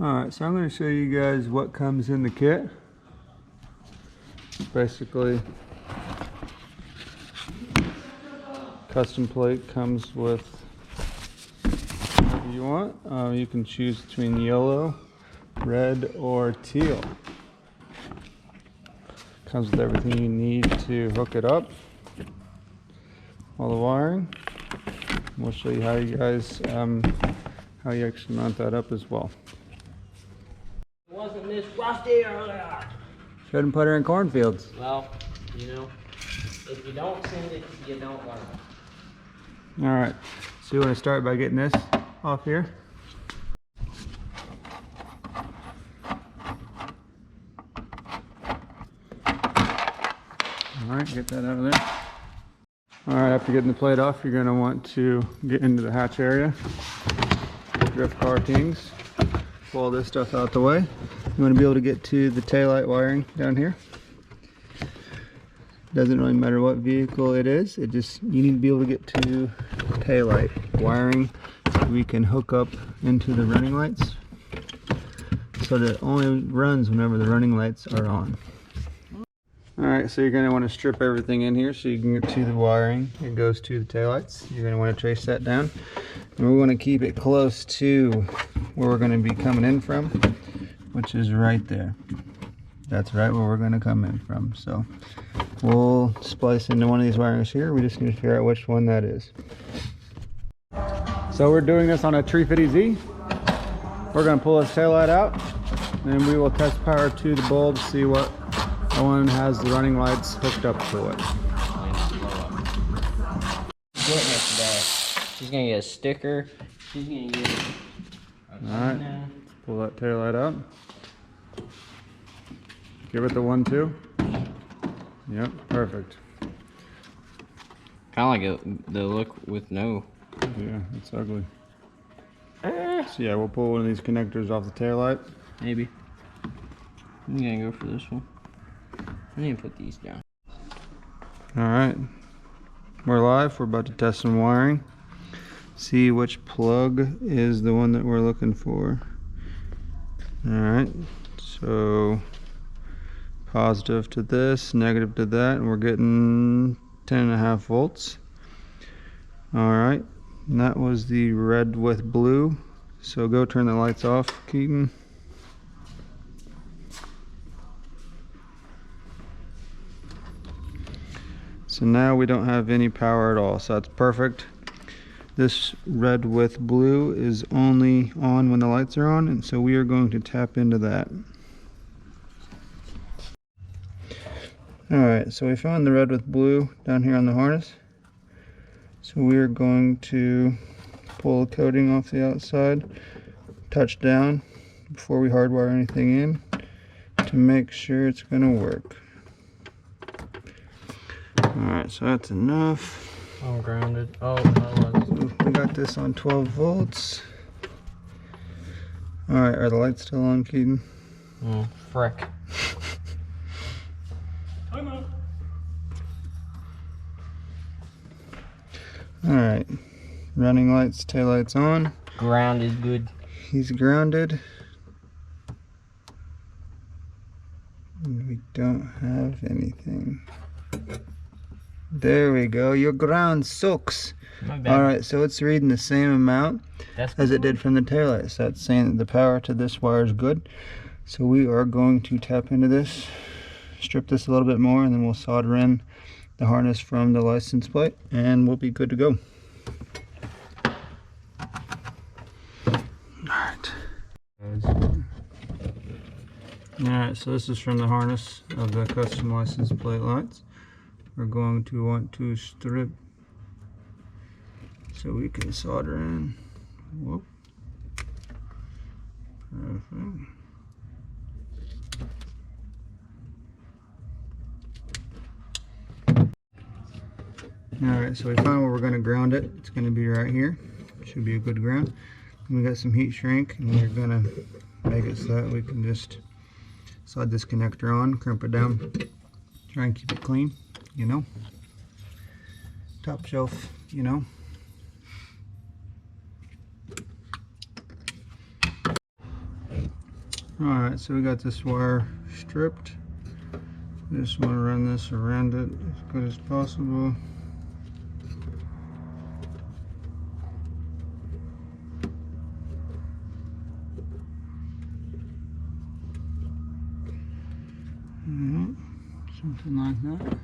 Alright, so I'm going to show you guys what comes in the kit. Basically, custom plate comes with whatever you want. You can choose between yellow, red, or teal. Comes with everything you need to hook it up. All the wiring. We'll show you how you guys how you actually mount that up as well. Wasn't this rusty earlier? Shouldn't put her in cornfields. Well, you know, if you don't send it, you don't learn. Alright, so you want to start by getting this off here. Alright, get that out of there. Alright, after getting the plate off, you're going to want to get into the hatch area. Drift car kings. Pull all this stuff out the way. You want to be able to get to the taillight wiring down here. Doesn't really matter what vehicle it is, you need to be able to get to taillight wiring so we can hook up into the running lights so that it only runs whenever the running lights are on. Alright, so you're going to want to strip everything in here so you can get to the wiring. It goes to the taillights. You're going to want to trace that down. And we want to keep it close to where we're going to be coming in from, which is right there. That's right where we're going to come in from. So we'll splice into one of these wirings here. We just need to figure out which one that is. So we're doing this on a 350Z. We're going to pull this taillight out, and we will test power to the bulb to see what one has the running lights hooked up to it. She's gonna get a sticker. She's gonna get Alright, pull that taillight out. Give it the 1-2. Yep, perfect. Kind of like the look with no. Yeah, it's ugly. So yeah, we'll pull one of these connectors off the taillight. Maybe. I'm gonna go for this one. I need to put these down. Alright, we're live. We're about to test some wiring. See which plug is the one that we're looking for. Alright, so positive to this, negative to that, and we're getting 10.5 volts. Alright, and that was the red with blue. So go turn the lights off, Keaton. So now we don't have any power at all, so that's perfect. This red with blue is only on when the lights are on, and so we are going to tap into that. Alright, so we found the red with blue down here on the harness. So we are going to pull the coating off the outside, touch down before we hardwire anything in to make sure it's going to work. Alright, so that's enough. I'm grounded. Oh, I was. We got this on 12 volts. Alright, are the lights still on, Keaton? Frick. Alright, running lights, taillights on. Grounded good. He's grounded. And we don't have anything. There we go. Your ground sucks. Alright, so it's reading the same amount as it did from the taillight. So that's saying that the power to this wire is good. So we are going to tap into this, strip this a little bit more, and then we'll solder in the harness from the license plate, and we'll be good to go. Alright. Alright, so this is from the harness of the custom license plate lights. We're going to want to strip so we can solder in. Whoop. Perfect. Alright, so we found where we're going to ground it. It's going to be right here. Should be a good ground. And we got some heat shrink, and we're going to make it so that we can just slide this connector on, crimp it down, try and keep it clean, you know. Top shelf, you know. Alright, so we got this wire stripped. We just want to run this around it as good as possible. Something like that.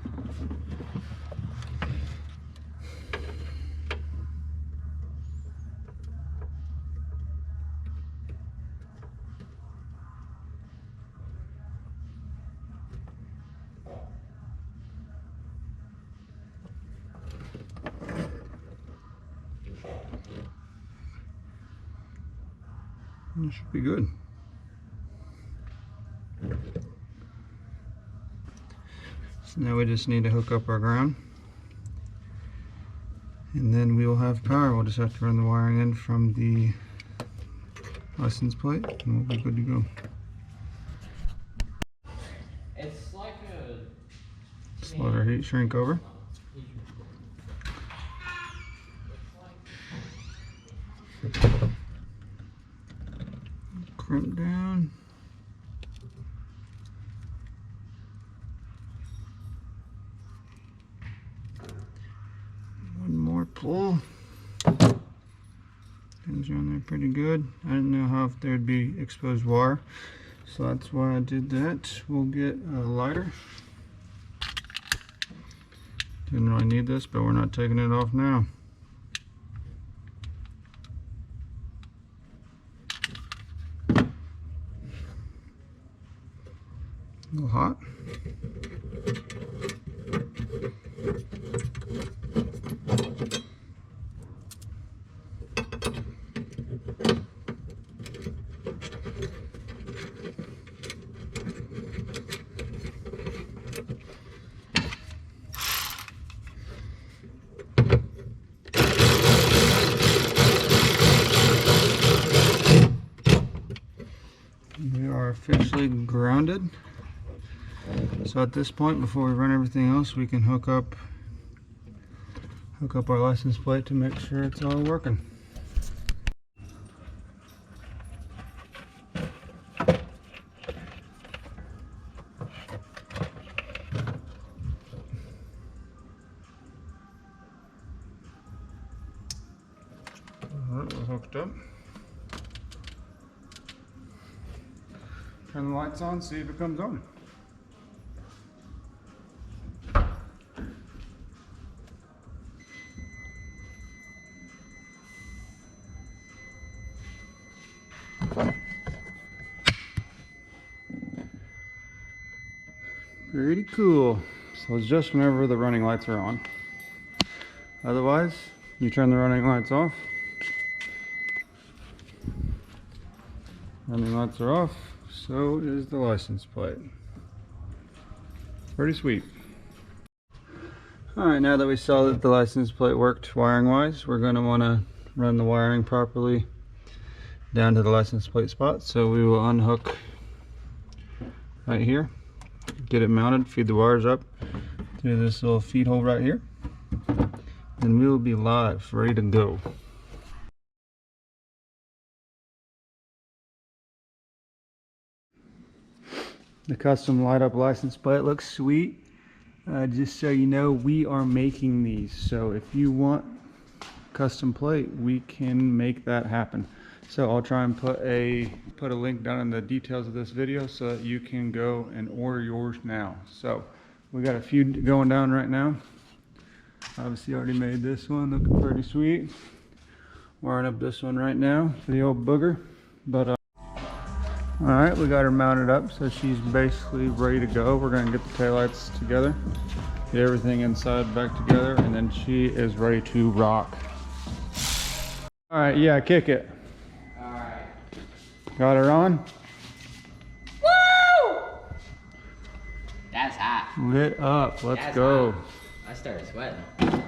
It should be good. So now we just need to hook up our ground, and then we will have power. We'll just have to run the wiring in from the license plate, and we'll be good to go. It's like a... Just let our heat shrink over. Crimp down. One more pull. Pins are on there pretty good. I didn't know how if there'd be exposed wire, so that's why I did that. We'll get a lighter. Didn't really need this, but we're not taking it off now. A little hot. We are officially grounded. So at this point, before we run everything else, we can hook up our license plate to make sure it's all working. Alright, we're hooked up. Turn the lights on, see if it comes on. Pretty cool. So it's just whenever the running lights are on. Otherwise, you turn the running lights off. Running lights are off, so is the license plate. Pretty sweet. Alright, now that we saw that the license plate worked wiring wise, we're going to want to run the wiring properly down to the license plate spot. So we will unhook right here, get it mounted, feed the wires up through this little feed hole right here, and we will be live, ready to go. The custom light up license plate looks sweet. Just so you know, we are making these, so if you want custom plate, we can make that happen. So I'll try and put a link down in the details of this video so that you can go and order yours now. So we got a few going down right now. Obviously already made this one, looking pretty sweet. Wiring up this one right now for the old booger. But alright, we got her mounted up, so she's basically ready to go. We're gonna get the taillights together, get everything inside back together, and then she is ready to rock. Alright, yeah, kick it. Alright. Got her on? Woo! That's hot. Lit up, let's That's go. hot. I started sweating.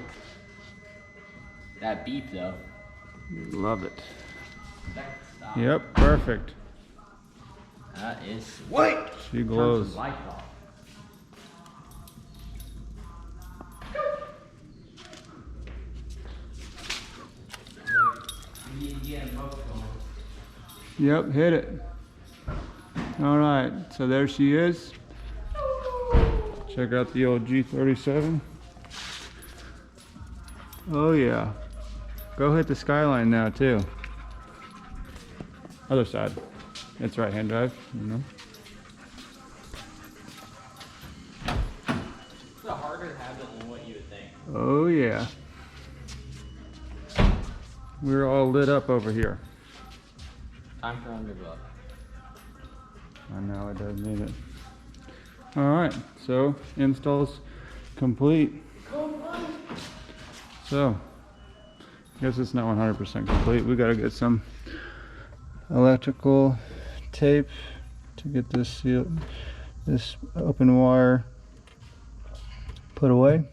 That beep though. Love it. Stop. Yep, perfect. That is sweet. She glows. Light bulb. We need to get them both going. Yep, hit it. All right, so there she is. Check out the old G37. Oh yeah. Go hit the skyline now too. Other side. It's right-hand drive, you know. It's a harder habit than what you would think. Oh yeah. We're all lit up over here. Time for underglow. I know it does need it. All right, so install's complete. So, I guess it's not 100% complete. We gotta get some electrical tape to get this sealed, this open wire put away.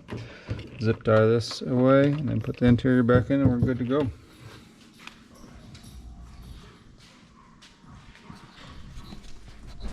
Zip tie this away and then put the interior back in and we're good to go.